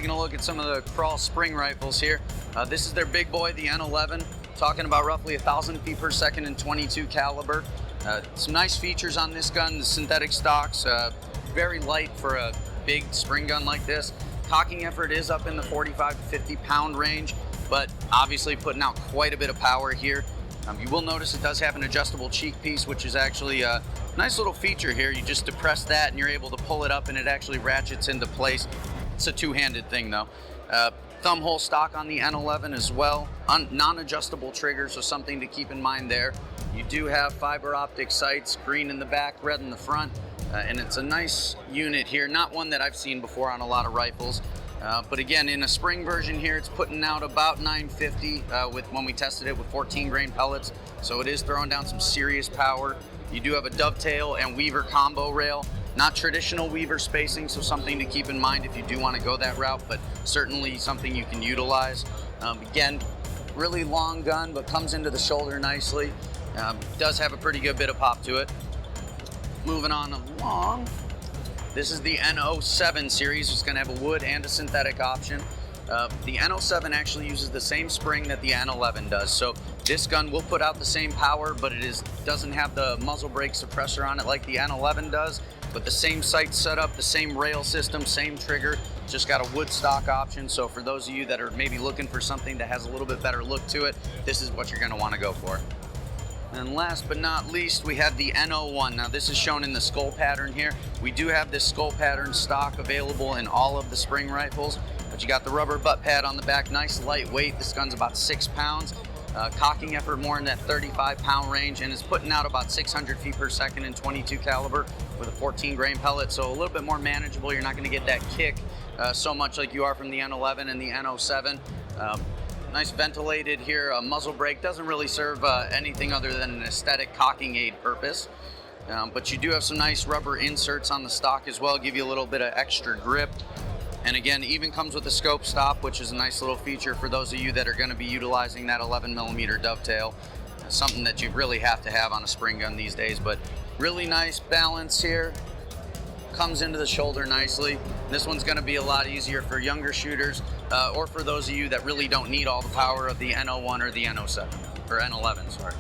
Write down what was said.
taking a look at some of the Kral spring rifles here. This is their big boy, the N11, talking about roughly 1,000 feet per second and 22 caliber. Some nice features on this gun, the synthetic stocks, very light for a big spring gun like this. Cocking effort is up in the 45 to 50 pound range, but obviously putting out quite a bit of power here. You will notice it does have an adjustable cheek piece, which is actually a nice little feature here. You just depress that and you're able to pull it up and it actually ratchets into place. It's a two-handed thing though. Thumb hole stock on the N11 as well. Non-adjustable trigger, so something to keep in mind there. You do have fiber optic sights, green in the back, red in the front, and it's a nice unit here. Not one that I've seen before on a lot of rifles. But again, in a spring version here, it's putting out about 950 when we tested it with 14 grain pellets. So it is throwing down some serious power. You do have a dovetail and weaver combo rail. Not traditional weaver spacing, so something to keep in mind if you do want to go that route, but certainly something you can utilize. Again, really long gun, but comes into the shoulder nicely. Does have a pretty good bit of pop to it. Moving on along. This is the N07 series. It's going to have a wood and a synthetic option. The N07 actually uses the same spring that the N11 does. So this gun will put out the same power, but it doesn't have the muzzle brake suppressor on it like the N11 does. But the same sight setup, the same rail system, same trigger. Just got a wood stock option. So for those of you that are maybe looking for something that has a little bit better look to it, this is what you're going to want to go for. And last but not least, we have the N01. Now this is shown in the skull pattern here. We do have this skull pattern stock available in all of the spring rifles, but you got the rubber butt pad on the back, nice lightweight. This gun's about 6 pounds. Cocking effort more in that 35 pound range, and it's putting out about 600 feet per second in 22 caliber with a 14 grain pellet, so a little bit more manageable. You're not gonna get that kick so much like you are from the N11 and the N07. Nice ventilated here, muzzle brake. Doesn't really serve anything other than an aesthetic cocking aid purpose. But you do have some nice rubber inserts on the stock as well, give you a little bit of extra grip. And again, even comes with a scope stop, which is a nice little feature for those of you that are going to be utilizing that 11mm dovetail. Something that you really have to have on a spring gun these days, but really nice balance here. Comes into the shoulder nicely. This one's going to be a lot easier for younger shooters or for those of you that really don't need all the power of the N01 or the N07, or N11, sorry.